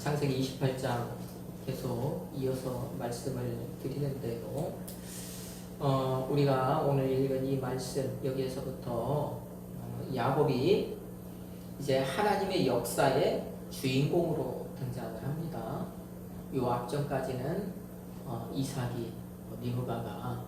창세기 28장 계속 이어서 말씀을 드리는데요. 우리가 오늘 읽은 이 말씀 여기에서부터 야곱이 이제 하나님의 역사의 주인공으로 등장을 합니다. 요 앞전까지는 이삭이, 리브가가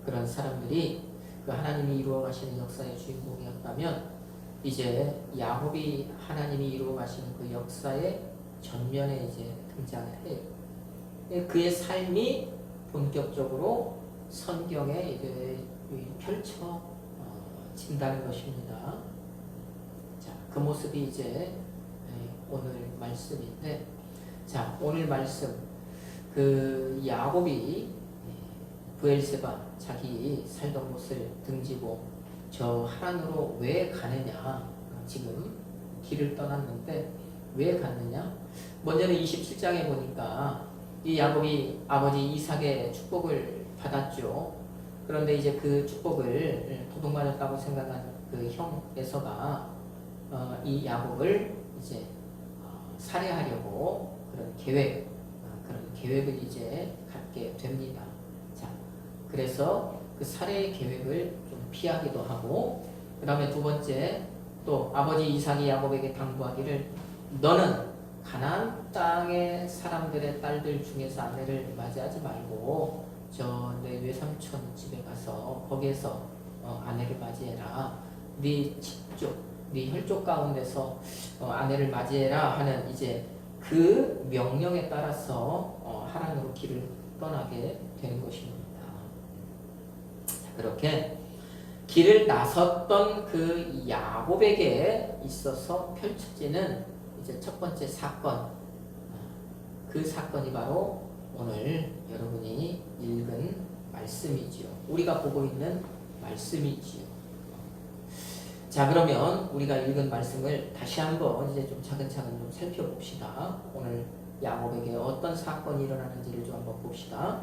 그런 사람들이 그 하나님이 이루어 가시는 역사의 주인공이었다면, 이제 야곱이 하나님이 이루어 가시는 그 역사의 전면에 이제 등장을 해요. 그의 삶이 본격적으로 성경에 이제 펼쳐진다는 것입니다. 자, 그 모습이 이제 오늘 말씀인데, 자, 오늘 말씀, 그 야곱이 브엘세바 자기 살던 곳을 등지고 저 하란으로 왜 가느냐, 지금 길을 떠났는데 왜 갔느냐. 먼저는 27장에 보니까 이 야곱이 아버지 이삭의 축복을 받았죠. 그런데 이제 그 축복을 도둑맞았다고 생각한 그 형 에서가 이 야곱을 이제 살해하려고 그런 계획을 이제 갖게 됩니다. 자, 그래서 그 살해 계획을 좀 피하기도 하고, 그 다음에 두 번째, 또 아버지 이삭이 야곱에게 당부하기를, 너는 가나안 땅의 사람들의 딸들 중에서 아내를 맞이하지 말고 저 내 외삼촌 집에 가서 거기에서 아내를 맞이해라. 네 집쪽, 네 혈족 가운데서 아내를 맞이해라 하는 이제 그 명령에 따라서 하란으로 길을 떠나게 되는 것입니다. 그렇게 길을 나섰던 그 야곱에게 있어서 펼쳐지는 이제 첫 번째 사건, 그 사건이 바로 오늘 여러분이 읽은 말씀이지요. 우리가 보고 있는 말씀이지요. 자, 그러면 우리가 읽은 말씀을 다시 한번 이제 좀 차근차근 좀 살펴봅시다. 오늘 야곱에게 어떤 사건이 일어나는지를 좀 한번 봅시다.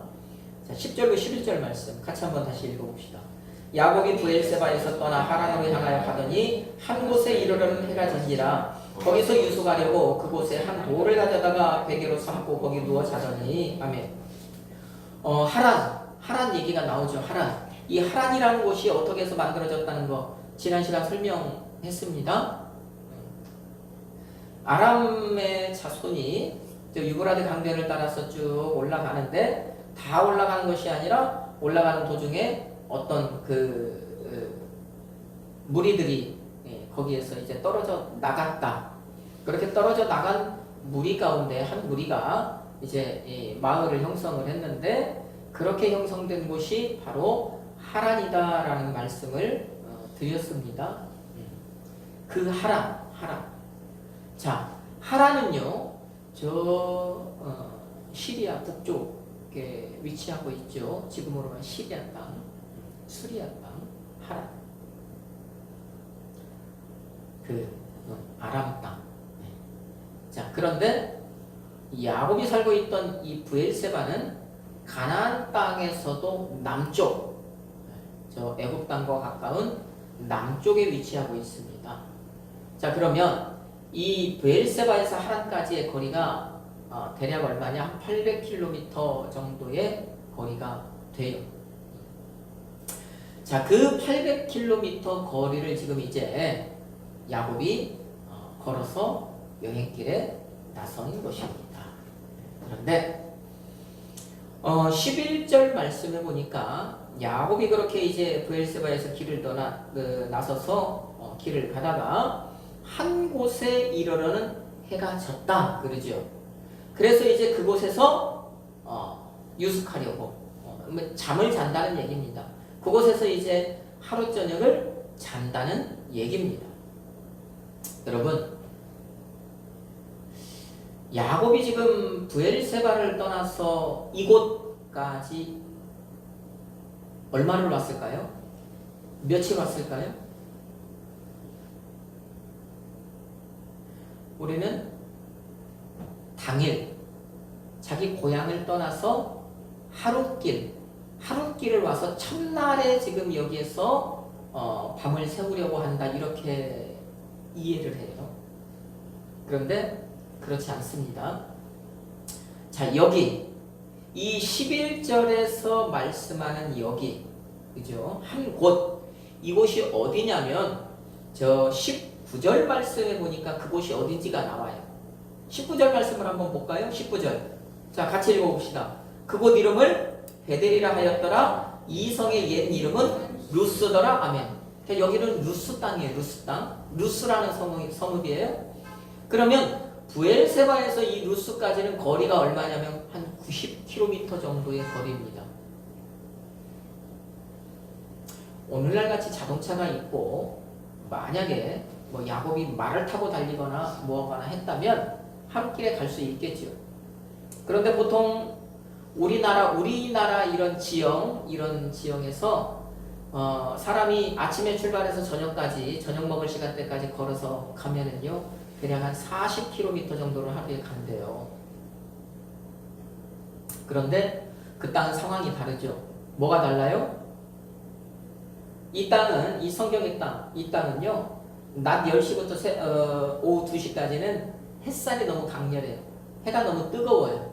자, 10절로 11절 말씀 같이 한번 다시 읽어봅시다. 야곱이 브엘세바에서 떠나 하란으로 향하여 가더니 한 곳에 이르러는 해가 지니라. 거기서 유숙하려고 그곳에 한 돌을 가져다가 베개로 삼고 거기 누워 자더니, 아멘. 하란 얘기가 나오죠. 이 하란이라는 곳이 어떻게 해서 만들어졌다는 거 지난 시간 설명했습니다. 아람의 자손이 유브라데 강변을 따라서 쭉 올라가는데, 다 올라가는 것이 아니라 올라가는 도중에 어떤 무리들이 거기에서 이제 떨어져 나갔다. 그렇게 떨어져 나간 무리 가운데 한 무리가 이제 마을을 형성을 했는데, 그렇게 형성된 곳이 바로 하란이다라는 말씀을 드렸습니다. 그 하란. 자, 하란은요, 시리아 북쪽에 위치하고 있죠. 지금으로는 시리아 땅, 수리아 땅, 하란. 아람 땅. 자, 그런데 야곱이 살고 있던 이 브엘세바는 가나안 땅에서도 남쪽, 저 애굽 땅과 가까운 남쪽에 위치하고 있습니다. 자, 그러면 이 브엘세바에서 하란까지의 거리가 대략 얼마냐? 한 800km 정도의 거리가 돼요. 자, 그 800km 거리를 지금 이제 야곱이 걸어서 여행길에 나선 것입니다. 그런데 11절 말씀을 보니까 야곱이 그렇게 이제 브엘세바에서 길을 나서서 길을 가다가 한 곳에 이르러는 해가 졌다 그러죠. 그래서 이제 그곳에서 유숙하려고 잠을 잔다는 얘기입니다. 그곳에서 이제 하루 저녁을 잔다는 얘기입니다. 여러분, 야곱이 지금 브엘세바를 떠나서 이곳까지 얼마를 왔을까요? 며칠 왔을까요? 우리는 당일 자기 고향을 떠나서 하룻길을 와서 첫날에 지금 여기에서 밤을 새우려고 한다, 이렇게 이해를 해요. 그런데 그렇지 않습니다. 자, 여기 이 11절에서 말씀하는 여기, 그죠? 한 곳, 이곳이 어디냐면 저 19절 말씀에 보니까 그곳이 어딘지가 나와요. 19절 말씀을 한번 볼까요? 19절. 자, 같이 읽어봅시다. 그곳 이름을 베델이라 하였더라. 이 성의 옛 이름은 루스더라. 아멘. 여기는 루스 땅이에요. 루스 땅. 루스라는 성읍이에요. 그러면 부엘세바에서 이 루스까지는 거리가 얼마냐면 한 90km 정도의 거리입니다. 오늘날 같이 자동차가 있고 만약에 뭐 야곱이 말을 타고 달리거나 뭐거나 했다면 하루길에 갈 수 있겠죠. 그런데 보통 우리나라 이런 지형에서 사람이 아침에 출발해서 저녁 먹을 시간대까지 걸어서 가면은요, 대략 한 40km 정도를 하루에 간대요. 그런데 그 땅은 상황이 다르죠. 뭐가 달라요? 이 땅은, 이 성경의 땅, 이 땅은요, 낮 10시부터 오후 2시까지는 햇살이 너무 강렬해요. 해가 너무 뜨거워요.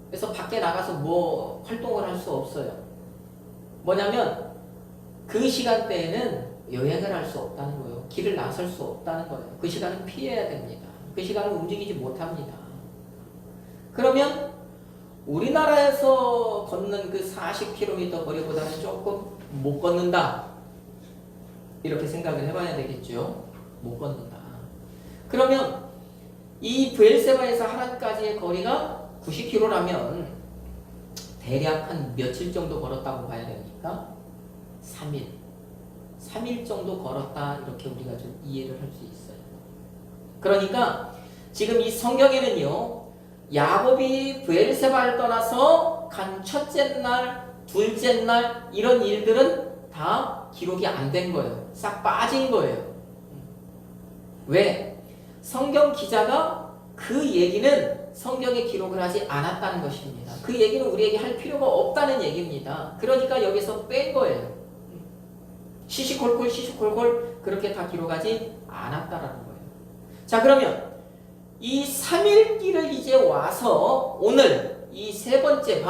그래서 밖에 나가서 뭐 활동을 할 수 없어요. 뭐냐면 그 시간대에는 여행을 할 수 없다는 거예요. 길을 나설 수 없다는 거예요. 그 시간은 피해야 됩니다. 그 시간은 움직이지 못합니다. 그러면 우리나라에서 걷는 그 40km 거리보다는 조금 못 걷는다, 이렇게 생각을 해봐야 되겠죠. 못 걷는다. 그러면 이 브엘세바에서 하란까지의 거리가 90km라면 대략 한 며칠 정도 걸었다고 봐야 됩니까? 3일 정도 걸었다, 이렇게 우리가 좀 이해를 할 수 있어요. 그러니까 지금 이 성경에는요, 야곱이 브엘세바를 떠나서 간 첫째 날, 둘째 날 이런 일들은 다 기록이 안 된 거예요. 싹 빠진 거예요. 왜? 성경 기자가 그 얘기는 성경에 기록을 하지 않았다는 것입니다. 그 얘기는 우리에게 할 필요가 없다는 얘기입니다. 그러니까 여기서 뺀 거예요. 시시콜콜 그렇게 다 기록하지 않았다라는 거예요. 자, 그러면 이 3일 길을 이제 와서 오늘 이 세 번째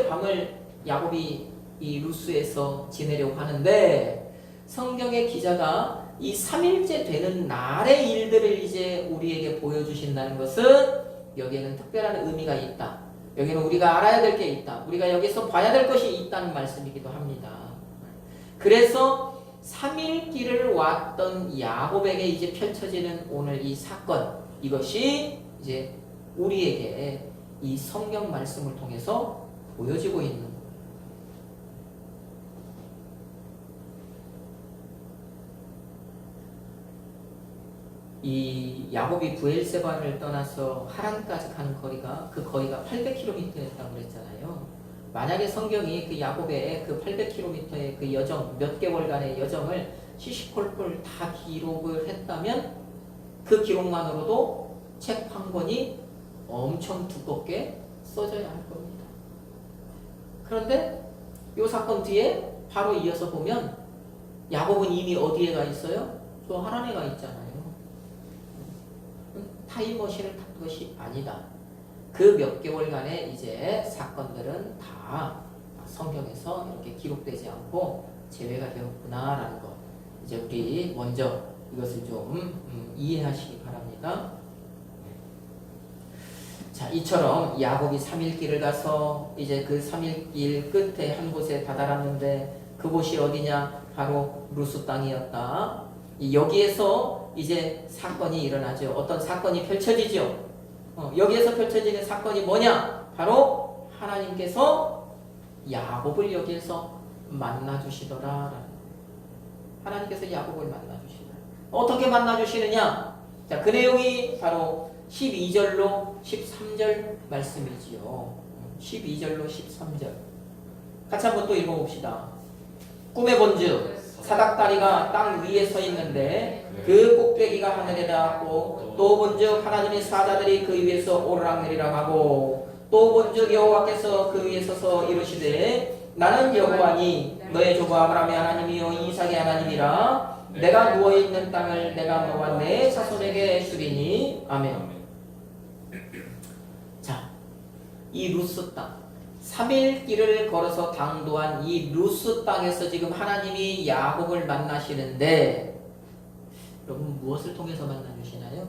밤을 야곱이 이 루스에서 지내려고 하는데, 성경의 기자가 이 3일째 되는 날의 일들을 이제 우리에게 보여주신다는 것은 여기에는 특별한 의미가 있다. 여기는 우리가 알아야 될 게 있다. 우리가 여기서 봐야 될 것이 있다는 말씀이기도 합니다. 그래서 3일 길을 왔던 야곱에게 이제 펼쳐지는 오늘 이 사건, 이것이 이제 우리에게 이 성경 말씀을 통해서 보여지고 있는 거예요. 이 야곱이 브엘세바를 떠나서 하란까지 가는 거리가, 그 거리가 800km였다고 그랬잖아요. 만약에 성경이 그 야곱의 그 800km의 그 여정, 몇 개월간의 여정을 시시콜콜 다 기록을 했다면 그 기록만으로도 책 한 권이 엄청 두껍게 써져야 할 겁니다. 그런데 이 사건 뒤에 바로 이어서 보면 야곱은 이미 어디에 가 있어요? 저 하란에 가 있잖아요. 타임머신을 탄 것이 아니다. 그 몇 개월간의 이제 사건들은 다 성경에서 이렇게 기록되지 않고 제외가 되었구나라는 것. 이제 우리 먼저 이것을 좀 이해하시기 바랍니다. 자, 이처럼 야곱이 3일 길을 가서 이제 그 3일 길 끝에 한 곳에 다다랐는데, 그곳이 어디냐? 바로 루스 땅이었다. 여기에서 이제 사건이 일어나죠. 어떤 사건이 펼쳐지죠. 여기에서 펼쳐지는 사건이 뭐냐? 바로 하나님께서 야곱을 여기에서 만나주시더라. 하나님께서 야곱을 만나주시더라. 어떻게 만나주시느냐? 자, 그 내용이 바로 12절로 13절 말씀이지요. 12절로 13절. 같이 한번 또 읽어봅시다. 꿈에 본즉 사닥다리가 땅 위에 서 있는데 그 꼭대기가 하늘에 닿았고, 또 본즉 하나님의 사자들이 그 위에서 오르락내리락 하고, 또 본즉 여호와께서 그 위에 서서 이르시되 나는 여호와니 너의 조부 아브라함의 하나님이요 이삭의 하나님이라. 내가 누워있는 땅을 내가 너와 내 자손에게 주리니. 아멘. 자, 이 루스 땅 3일 길을 걸어서 당도한 이 루스 땅에서 지금 하나님이 야곱을 만나시는데 여러분 무엇을 통해서 만나주시나요?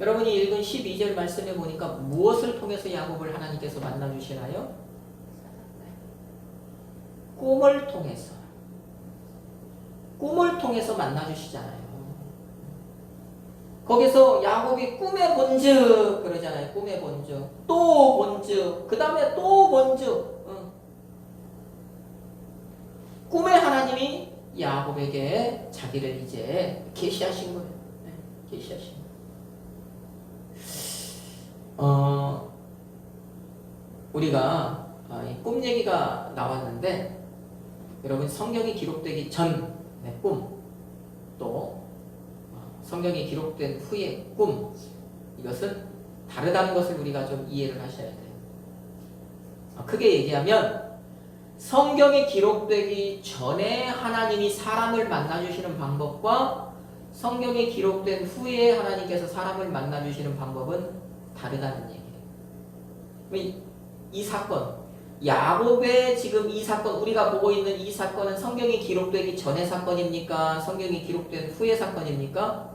여러분이 읽은 12절 말씀해 보니까 무엇을 통해서 야곱을 하나님께서 만나주시나요? 꿈을 통해서. 꿈을 통해서 만나주시잖아요. 거기서 야곱이 꿈에 본즉 그러잖아요. 꿈에 본즉 또 본즉 그 다음에 또 본즉 꿈에 하나님이 야곱에게 자기를 이제 계시하신 거예요. 계시하신 거예요. 우리가 꿈 얘기가 나왔는데 여러분 성경이 기록되기 전 꿈 또 성경이 기록된 후의 꿈 이것은 다르다는 것을 우리가 좀 이해를 하셔야 돼요. 크게 얘기하면 성경이 기록되기 전에 하나님이 사람을 만나주시는 방법과 성경이 기록된 후에 하나님께서 사람을 만나주시는 방법은 다르다는 얘기예요. 이 사건 야곱의 지금 이 사건 우리가 보고 있는 이 사건은 성경이 기록되기 전의 사건입니까? 성경이 기록된 후의 사건입니까?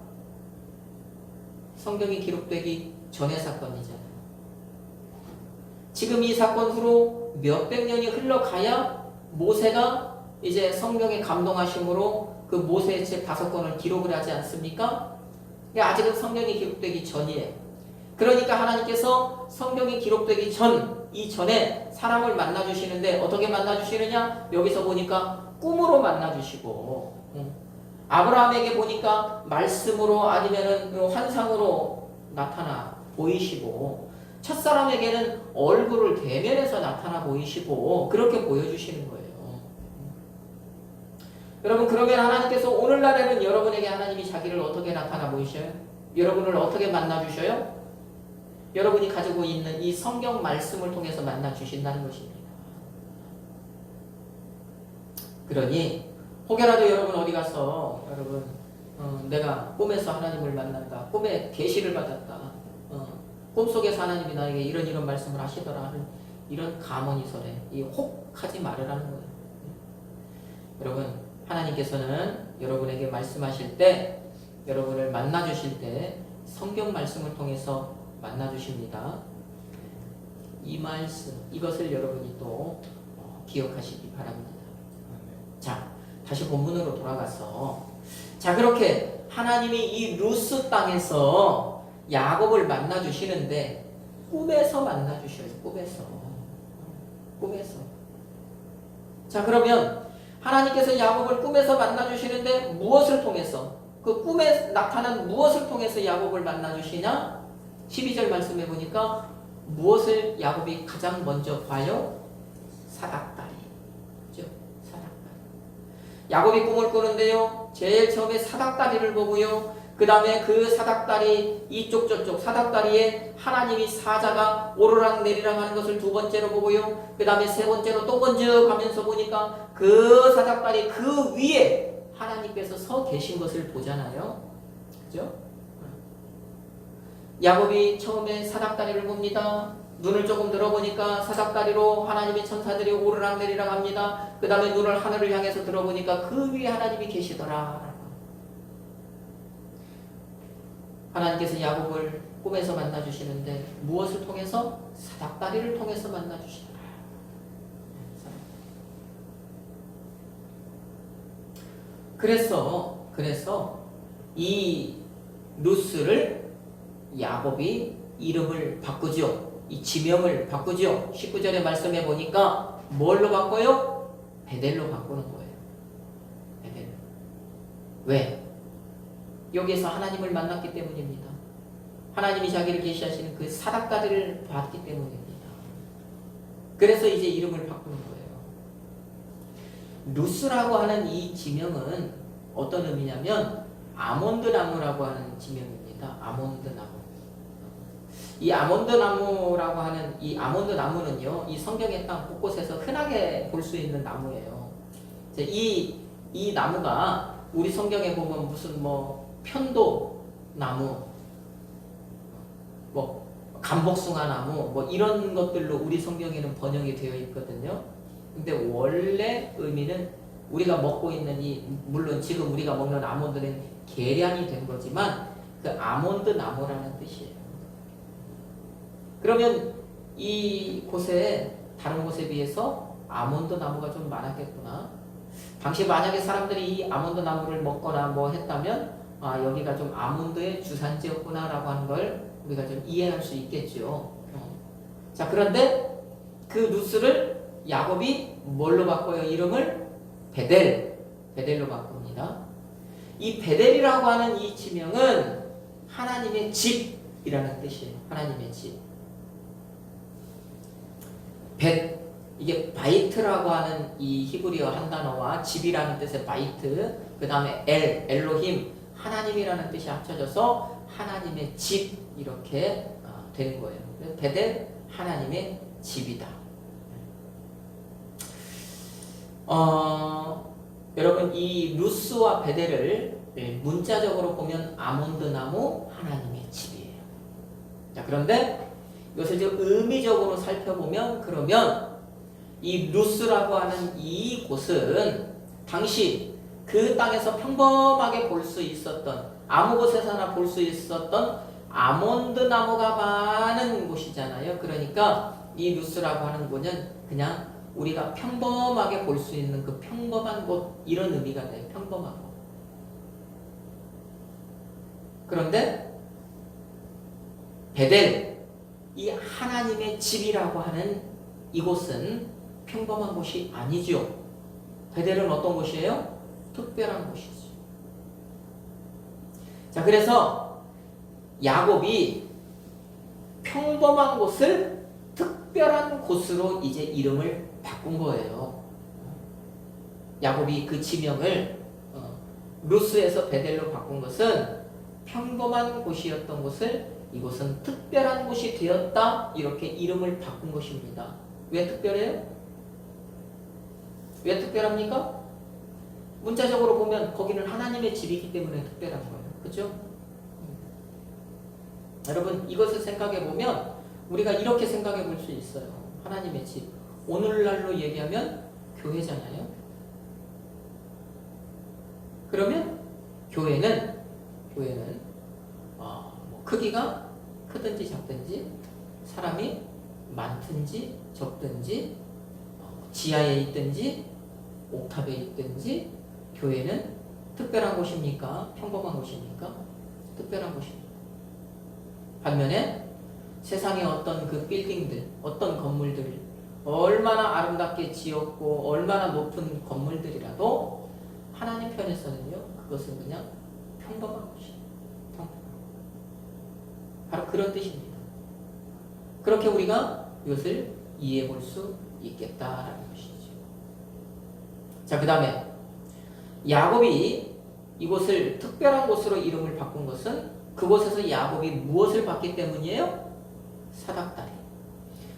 성경이 기록되기 전의 사건이잖아요. 지금 이 사건 후로 몇백 년이 흘러가야 모세가 이제 성경의 감동하심으로 그 모세의 책 5권을 기록을 하지 않습니까? 아직은 성경이 기록되기 전이에요. 그러니까 하나님께서 성경이 기록되기 이전에 사람을 만나주시는데 어떻게 만나주시느냐? 여기서 보니까 꿈으로 만나주시고 아브라함에게 보니까 말씀으로 아니면은 환상으로 나타나 보이시고 첫사람에게는 얼굴을 대면해서 나타나 보이시고 그렇게 보여주시는 거예요. 여러분 그러면 하나님께서 오늘날에는 여러분에게 하나님이 자기를 어떻게 나타나 보이셔요? 여러분을 어떻게 만나주셔요? 여러분이 가지고 있는 이 성경 말씀을 통해서 만나주신다는 것입니다. 그러니 혹여라도 여러분 어디 가서 여러분 내가 꿈에서 하나님을 만난다. 꿈에 계시를 받았다. 꿈속에서 하나님이 나에게 이런 말씀을 하시더라 하는 이런 가문이설에 이 혹하지 말으라는 거예요. 여러분 하나님께서는 여러분에게 말씀하실 때 여러분을 만나주실 때 성경 말씀을 통해서 만나주십니다. 이 말씀 이것을 여러분이 또 기억하시기 바랍니다. 자 다시 본문으로 돌아가서 자 그렇게 하나님이 이 루스 땅에서 야곱을 만나주시는데 꿈에서 만나주셔요. 꿈에서 자 그러면 하나님께서 야곱을 꿈에서 만나주시는데 무엇을 통해서 그 꿈에 나타난 무엇을 통해서 야곱을 만나주시냐? 12절 말씀해 보니까 무엇을 야곱이 가장 먼저 봐요? 사닥다리. 그죠? 사닥다리. 야곱이 꿈을 꾸는데요. 제일 처음에 사닥다리를 보고요. 그 다음에 그 사닥다리 이쪽 저쪽 사닥다리에 하나님이 사자가 오르락 내리락 하는 것을 두 번째로 보고요. 그 다음에 세 번째로 또 번쩍하면서 보니까 그 사닥다리 그 위에 하나님께서 서 계신 것을 보잖아요. 그죠? 야곱이 처음에 사닥다리를 봅니다. 눈을 조금 들어보니까 사닥다리로 하나님의 천사들이 오르락 내리락 합니다. 그 다음에 눈을 하늘을 향해서 들어보니까 그 위에 하나님이 계시더라. 하나님께서 야곱을 꿈에서 만나주시는데 무엇을 통해서? 사닥다리를 통해서 만나주시더라. 그래서 이 루스를 야곱이 이름을 바꾸죠. 이 지명을 바꾸죠. 19절에 말씀해 보니까 뭘로 바꿔요? 베델로 바꾸는 거예요. 베델. 왜? 여기에서 하나님을 만났기 때문입니다. 하나님이 자기를 계시하시는 그 사닥다리를 봤기 때문입니다. 그래서 이제 이름을 바꾸는 거예요. 루스라고 하는 이 지명은 어떤 의미냐면 아몬드 나무라고 하는 지명입니다. 아몬드 나무. 이 아몬드 나무라고 하는 이 아몬드 나무는요, 이 성경의 땅 곳곳에서 흔하게 볼 수 있는 나무예요. 이 나무가 우리 성경에 보면 무슨 뭐 편도 나무, 뭐 감복숭아나무 뭐 이런 것들로 우리 성경에는 번역이 되어 있거든요. 근데 원래 의미는 우리가 먹고 있는 이 물론 지금 우리가 먹는 아몬드는 계량이 된 거지만 그 아몬드 나무라는 뜻이에요. 그러면 이 곳에 다른 곳에 비해서 아몬드 나무가 좀 많았겠구나. 당시 만약에 사람들이 이 아몬드 나무를 먹거나 뭐 했다면 아 여기가 좀 아몬드의 주산지였구나 라고 하는 걸 우리가 좀 이해할 수 있겠죠. 자 그런데 그 루스를 야곱이 뭘로 바꿔요? 이름을 베델로 바꿉니다. 이 베델이라고 하는 이 지명은 하나님의 집이라는 뜻이에요. 하나님의 집. 이게 바이트라고 하는 이 히브리어 한 단어와 집이라는 뜻의 바이트, 그 다음에 엘로힘, 하나님이라는 뜻이 합쳐져서 하나님의 집 이렇게 된 거예요. 베델, 하나님의 집이다. 여러분 이 루스와 베델을 문자적으로 보면 아몬드 나무, 하나님의 집이에요. 자 그런데 이것을 좀 의미적으로 살펴보면 그러면 이 루스라고 하는 이 곳은 당시 그 땅에서 평범하게 볼 수 있었던 아무 곳에서나 볼 수 있었던 아몬드 나무가 많은 곳이잖아요. 그러니까 이 루스라고 하는 곳은 그냥 우리가 평범하게 볼 수 있는 그 평범한 곳 이런 의미가 돼요. 평범한 곳. 그런데 베델 이 하나님의 집이라고 하는 이곳은 평범한 곳이 아니죠. 베델은 어떤 곳이에요? 특별한 곳이죠. 자, 그래서 야곱이 평범한 곳을 특별한 곳으로 이제 이름을 바꾼 거예요. 야곱이 그 지명을 루스에서 베델로 바꾼 것은 평범한 곳이었던 곳을 이곳은 특별한 곳이 되었다 이렇게 이름을 바꾼 것입니다. 왜 특별해요? 왜 특별합니까? 문자적으로 보면 거기는 하나님의 집이기 때문에 특별한 거예요. 그렇죠? 여러분 이것을 생각해 보면 우리가 이렇게 생각해 볼 수 있어요. 하나님의 집. 오늘날로 얘기하면 교회잖아요. 그러면 교회는 뭐 크기가 크든지 작든지 사람이 많든지 적든지 지하에 있든지 옥탑에 있든지 교회는 특별한 곳입니까? 평범한 곳입니까? 특별한 곳입니다. 반면에 세상의 어떤 그 빌딩들, 어떤 건물들 얼마나 아름답게 지었고 얼마나 높은 건물들이라도 하나님 편에서는요 그것은 그냥 평범한 곳이에요. 바로 그런 뜻입니다. 그렇게 우리가 이것을 이해해 볼 수 있겠다라는 것이죠. 자, 그 다음에 야곱이 이곳을 특별한 곳으로 이름을 바꾼 것은 그곳에서 야곱이 무엇을 받기 때문이에요? 사닥다리.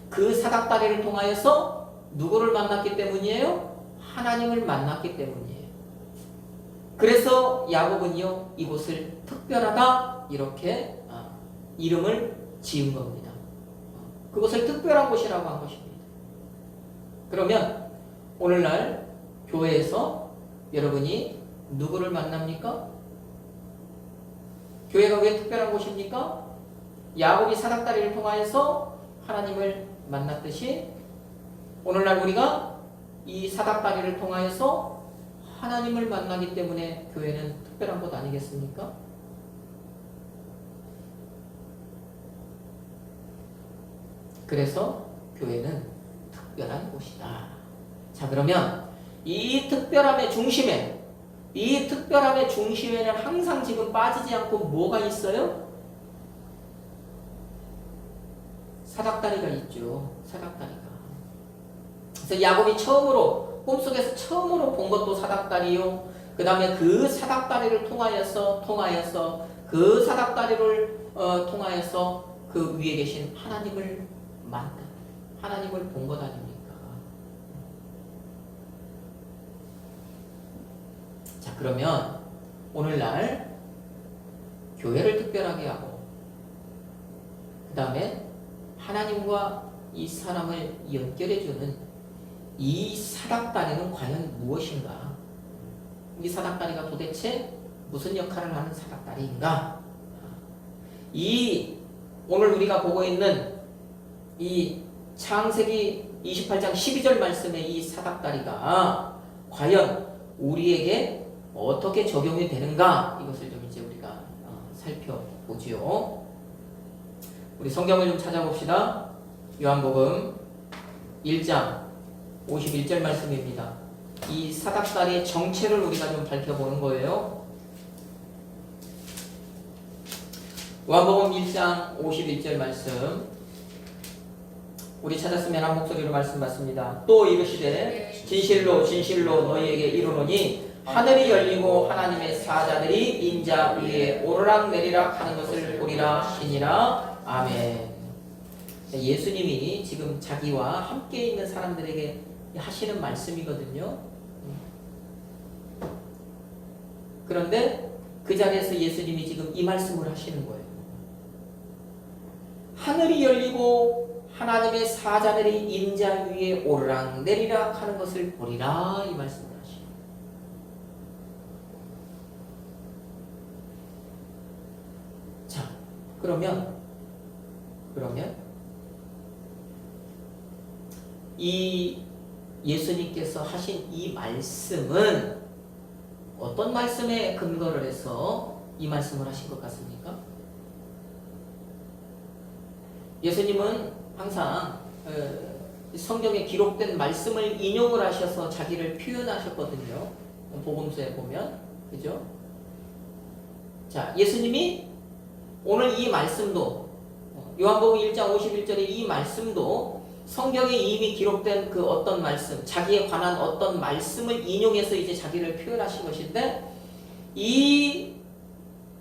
그 사닥다리를 통하여서 누구를 만났기 때문이에요? 하나님을 만났기 때문이에요. 그래서 야곱은요 이곳을 특별하다 이렇게 이름을 지은 겁니다. 그것을 특별한 곳이라고 한 것입니다. 그러면 오늘날 교회에서 여러분이 누구를 만납니까? 교회가 왜 특별한 곳입니까? 야곱이 사닥다리를 통하여서 하나님을 만났듯이 오늘날 우리가 이 사닥다리를 통하여서 하나님을 만나기 때문에 교회는 특별한 곳 아니겠습니까? 그래서 교회는 특별한 곳이다. 자, 그러면 이 특별함의 중심에는 항상 지금 빠지지 않고 뭐가 있어요? 사닥다리가 있죠. 사닥다리가. 그래서 야곱이 꿈속에서 처음으로 본 것도 사닥다리요. 그 다음에 그 사닥다리를 통하여서 그 사닥다리를 통하여서 그 위에 계신 하나님을 하나님을 본 것 아닙니까? 자, 그러면 오늘날 교회를 특별하게 하고 그 다음에 하나님과 이 사람을 연결해주는 이 사닥다리는 과연 무엇인가? 이 사닥다리가 도대체 무슨 역할을 하는 사닥다리인가? 이 오늘 우리가 보고 있는 이 창세기 28장 12절 말씀의 이 사닥다리가 과연 우리에게 어떻게 적용이 되는가? 이것을 좀 이제 우리가 살펴보지요. 우리 성경을 좀 찾아봅시다. 요한복음 1장 51절 말씀입니다. 이 사닥다리의 정체를 우리가 좀 밝혀보는 거예요. 요한복음 1장 51절 말씀 우리 찾았으면 한 목소리로 말씀 받습니다. 또 이르시되 진실로 진실로 너희에게 이르노니 하늘이 열리고 하나님의 사자들이 인자 위에 오르락 내리락 하는 것을 보리라 하시니라. 아멘. 예수님이 지금 자기와 함께 있는 사람들에게 하시는 말씀이거든요. 그런데 그 자리에서 예수님이 지금 이 말씀을 하시는 거예요. 하늘이 열리고 하나님의 사자들이 인자 위에 오르락 내리락 하는 것을 보리라, 이 말씀을 하시죠. 자, 그러면 이 예수님께서 하신 이 말씀은 어떤 말씀에 근거를 해서 이 말씀을 하신 것 같습니까? 예수님은 항상 성경에 기록된 말씀을 인용을 하셔서 자기를 표현하셨거든요. 복음서에 보면, 그죠? 자, 예수님이 오늘 이 말씀도 요한복음 1장 51절의 이 말씀도 성경에 이미 기록된 그 어떤 말씀, 자기에 관한 어떤 말씀을 인용해서 이제 자기를 표현하신 것인데, 이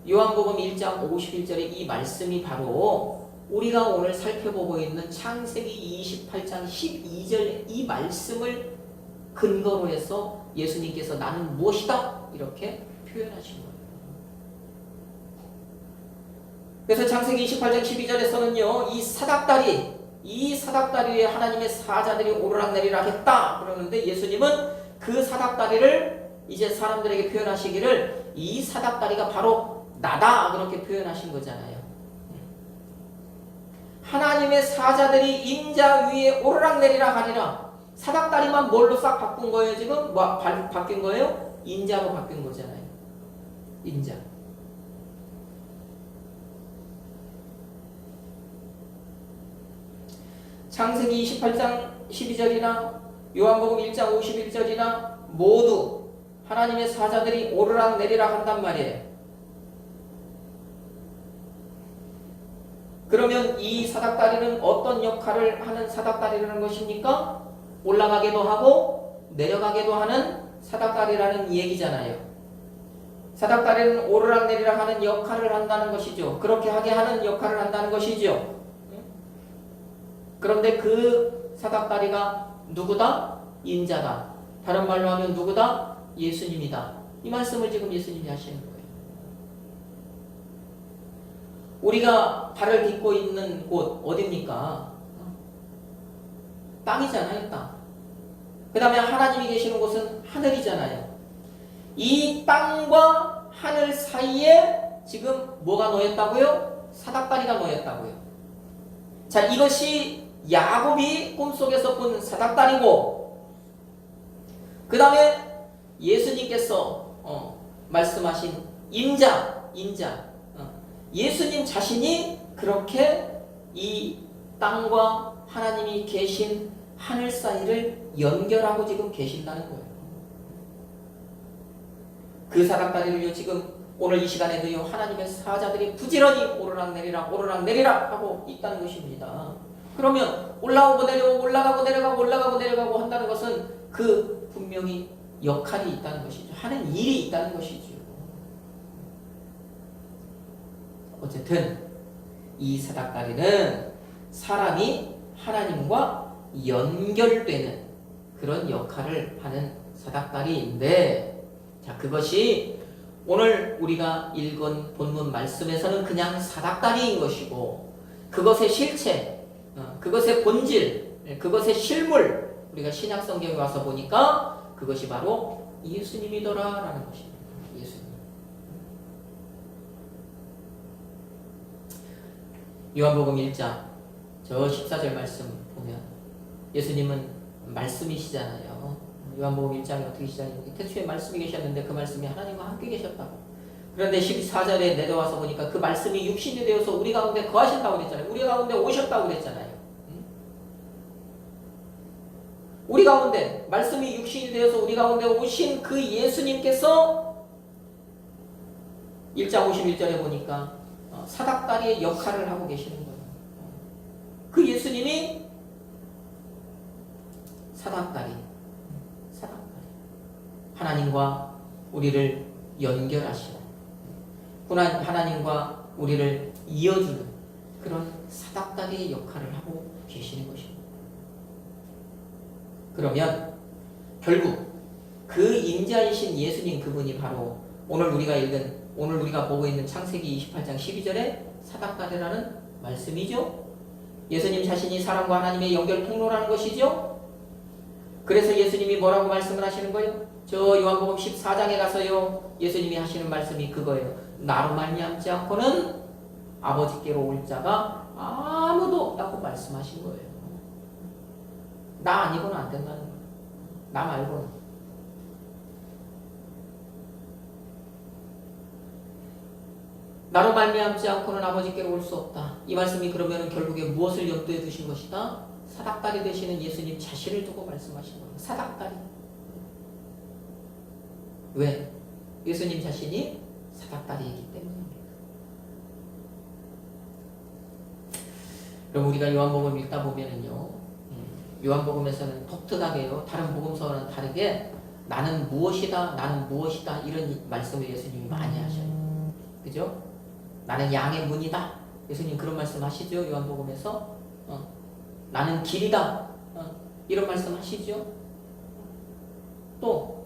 요한복음 1장 51절의 이 말씀이 바로 우리가 오늘 살펴보고 있는 창세기 28장 12절 이 말씀을 근거로 해서 예수님께서 나는 무엇이다? 이렇게 표현하신 거예요. 그래서 창세기 28장 12절에서는요, 이 사닥다리 위에 하나님의 사자들이 오르락 내리락 했다 그러는데, 예수님은 그 사닥다리를 이제 사람들에게 표현하시기를 이 사닥다리가 바로 나다 그렇게 표현하신 거잖아요. 하나님의 사자들이 인자 위에 오르락 내리락 하리라. 사닥다리만 뭘로 싹 바꾼 거예요 지금? 뭐 바뀐 거예요? 인자로 바뀐 거잖아요. 인자. 창세기 28장 12절이나 요한복음 1장 51절이나 모두 하나님의 사자들이 오르락 내리락 한단 말이에요. 그러면 이 사닥다리는 어떤 역할을 하는 사닥다리라는 것입니까? 올라가기도 하고 내려가기도 하는 사닥다리라는 얘기잖아요. 사닥다리는 오르락 내리락 하는 역할을 한다는 것이죠. 그렇게 하게 하는 역할을 한다는 것이죠. 그런데 그 사닥다리가 누구다? 인자다. 다른 말로 하면 누구다? 예수님이다. 이 말씀을 지금 예수님이 하시는 거예요. 우리가 발을 딛고 있는 곳 어디입니까? 땅이잖아요, 땅. 그 다음에 하나님이 계시는 곳은 하늘이잖아요. 이 땅과 하늘 사이에 지금 뭐가 놓였다고요? 사닥다리가 놓였다고요. 자, 이것이 야곱이 꿈속에서 본 사닥다리고, 그 다음에 예수님께서 말씀하신 인자. 예수님 자신이 그렇게 이 땅과 하나님이 계신 하늘 사이를 연결하고 지금 계신다는 거예요. 그 사닥다리를요, 지금 오늘 이 시간에도요, 하나님의 사자들이 부지런히 오르락 내리락 하고 있다는 것입니다. 그러면 올라오고 내려오고 올라가고 내려가고 올라가고 내려가고 한다는 것은 그 분명히 역할이 있다는 것이죠. 하는 일이 있다는 것이죠. 어쨌든 이 사닥다리는 사람이 하나님과 연결되는 그런 역할을 하는 사닥다리인데, 자, 그것이 오늘 우리가 읽은 본문 말씀에서는 그냥 사닥다리인 것이고, 그것의 실체, 그것의 본질, 그것의 실물, 우리가 신약 성경에 와서 보니까 그것이 바로 예수님이더라라는 것입니다. 예수님. 요한복음 1장 저 14절 말씀 보면 예수님은 말씀이시잖아요. 요한복음 1장이 어떻게 시작합니까? 태초에 말씀이 계셨는데 그 말씀이 하나님과 함께 계셨다고. 그런데 14절에 내려와서 보니까 그 말씀이 육신이 되어서 우리 가운데 거하신다고 그랬잖아요. 우리 가운데 오셨다고 그랬잖아요. 우리 가운데 말씀이 육신이 되어서 우리 가운데 오신 그 예수님께서 1장 51절에 보니까 사닥다리의 역할을 하고 계시는 거예요. 그 예수님이 사닥다리 하나님과 우리를 연결하시는, 하나님과 우리를 이어주는 그런 사닥다리의 역할을 하고 계시는 것입니다. 그러면 결국 그 임자이신 예수님, 그분이 바로 오늘 우리가 보고 있는 창세기 28장 12절에 사닥다리라는 말씀이죠. 예수님 자신이 사람과 하나님의 연결 통로라는 것이죠. 그래서 예수님이 뭐라고 말씀을 하시는 거예요? 저 요한복음 14장에 가서요, 예수님이 하시는 말씀이 그거예요. 나로 말미암지 않고는 아버지께로 올 자가 아무도 없다고 말씀하신 거예요. 나 아니고는 안 된다는 거예요. 나 말고는. 나로 말미암지 않고는 아버지께로 올 수 없다. 이 말씀이 그러면 결국에 무엇을 염두에 두신 것이다? 사닥다리 되시는 예수님 자신을 두고 말씀하신 거예요. 사닥다리. 왜? 예수님 자신이 사닥다리이기 때문입니다. 그럼 우리가 요한복음 읽다 보면은요, 요한복음에서는 독특하게요, 다른 복음서와는 다르게 나는 무엇이다, 나는 무엇이다 이런 말씀을 예수님이 많이 하셔요. 그죠? 나는 양의 문이다. 예수님 그런 말씀 하시죠? 요한복음에서. 나는 길이다. 이런 말씀 하시죠? 또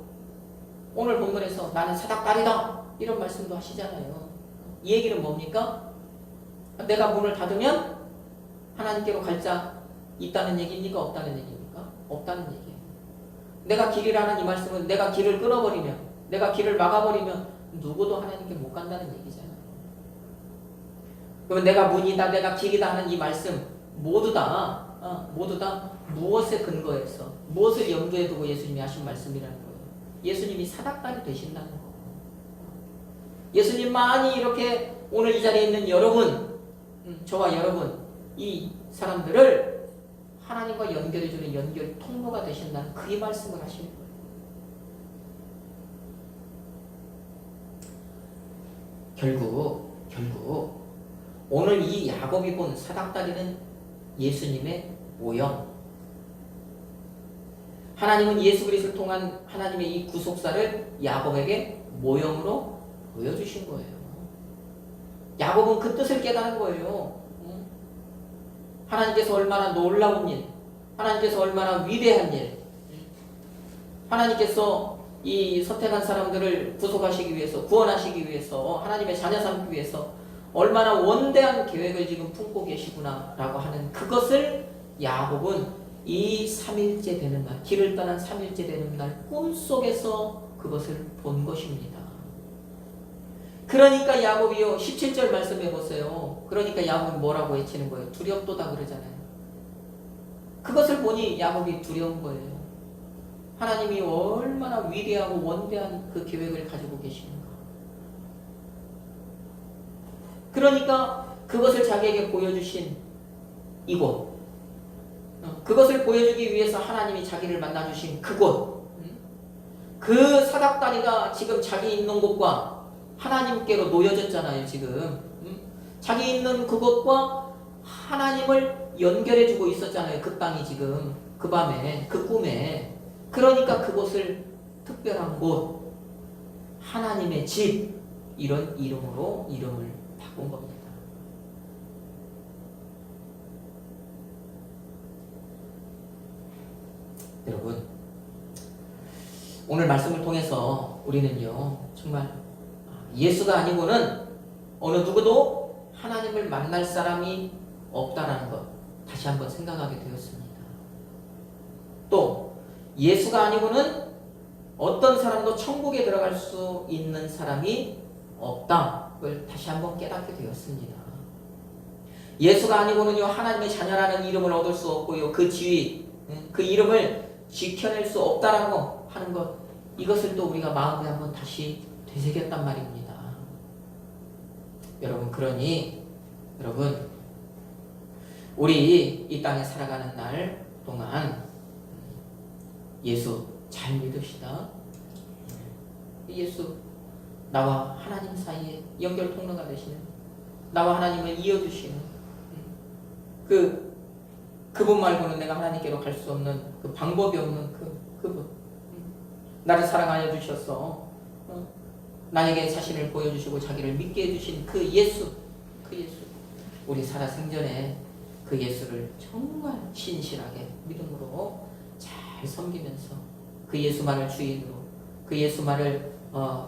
오늘 본문에서 나는 사닥다리다. 이런 말씀도 하시잖아요. 이 얘기는 뭡니까? 내가 문을 닫으면 하나님께로 갈 자 있다는 얘기입니까? 없다는 얘기입니까? 없다는 얘기예요. 내가 길이라는 이 말씀은 내가 길을 끊어버리면, 내가 길을 막아버리면 누구도 하나님께 못 간다는 얘기잖아요. 그러면 내가 문이다, 내가 길이다 하는 이 말씀 모두 다 무엇에 근거해서, 무엇을 염두에 두고 예수님이 하신 말씀이라는 거예요. 예수님이 사닥다리 되신다는 거예요. 예수님만이 이렇게 오늘 이 자리에 있는 여러분, 저와 여러분, 이 사람들을 하나님과 연결해주는 연결 통로가 되신다는 그 말씀을 하시는 거예요. 결국 오늘 이 야곱이 본 사닥다리는 예수님의 모형. 하나님은 예수 그리스도를 통한 하나님의 이 구속사를 야곱에게 모형으로 보여주신 거예요. 야곱은 그 뜻을 깨달은 거예요. 하나님께서 얼마나 놀라운 일, 하나님께서 얼마나 위대한 일, 하나님께서 이 선택한 사람들을 구속하시기 위해서, 구원하시기 위해서, 하나님의 자녀 삼기 위해서 얼마나 원대한 계획을 지금 품고 계시구나 라고 하는 그것을 야곱은 이 3일째 되는 날, 길을 떠난 3일째 되는 날 꿈속에서 그것을 본 것입니다. 그러니까 야곱이요, 17절 말씀해 보세요. 그러니까 야곱은 뭐라고 외치는 거예요? 두렵도다 그러잖아요. 그것을 보니 야곱이 두려운 거예요. 하나님이 얼마나 위대하고 원대한 그 계획을 가지고 계시는가. 그러니까 그것을 자기에게 보여주신 이곳, 그것을 보여주기 위해서 하나님이 자기를 만나주신 그곳, 그 사닥다리가 지금 자기 있는 곳과 하나님께로 놓여졌잖아요. 지금 자기 있는 그곳과 하나님을 연결해주고 있었잖아요. 그 땅이 지금 그 밤에, 그 꿈에. 그러니까 그곳을 특별한 곳, 하나님의 집, 이런 이름으로 이름을 바꾼 겁니다. 여러분, 오늘 말씀을 통해서 우리는요, 정말 예수가 아니고는 어느 누구도 하나님을 만날 사람이 없다라는 것 다시 한번 생각하게 되었습니다. 또 예수가 아니고는 어떤 사람도 천국에 들어갈 수 있는 사람이 없다를 다시 한번 깨닫게 되었습니다. 예수가 아니고는요 하나님의 자녀라는 이름을 얻을 수 없고요 그 지위, 그 이름을 지켜낼 수 없다라고 하는 것, 이것을 또 우리가 마음에 한번 다시 되새겼단 말입니다. 여러분, 그러니 여러분 우리 이 땅에 살아가는 날 동안 예수 잘 믿읍시다. 예수 나와 하나님 사이에 연결 통로가 되시는, 나와 하나님을 이어주시는 그분 말고는 내가 하나님께로 갈 수 없는 그 방법이 없는 그분, 나를 사랑하여 주셔서 나에게 자신을 보여주시고 자기를 믿게 해주신 그 예수, 우리 살아생전에 그 예수를 정말 신실하게 믿음으로 잘 섬기면서 그 예수만을 주인으로, 그 예수만을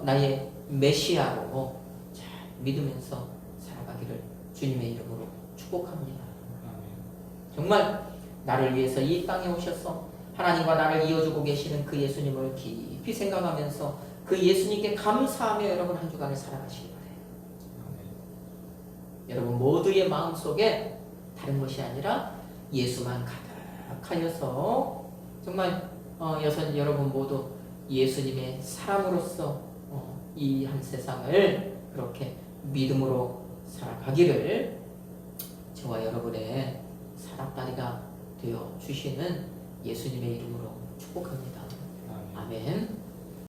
나의 메시아로 잘 믿으면서 살아가기를 주님의 이름으로 축복합니다. 정말 나를 위해서 이 땅에 오셔서 하나님과 나를 이어주고 계시는 그 예수님을 깊이 생각하면서 그 예수님께 감사하며 여러분 한 주간을 살아가시기 바래요. 여러분 모두의 마음속에 다른 것이 아니라 예수만 가득하여서 정말 여러분 모두 예수님의 사람으로서 이 한 세상을 그렇게 믿음으로 살아가기를 저와 여러분의 사랑다리가 되어 주시는 예수님의 이름으로 축복합니다. 아멘.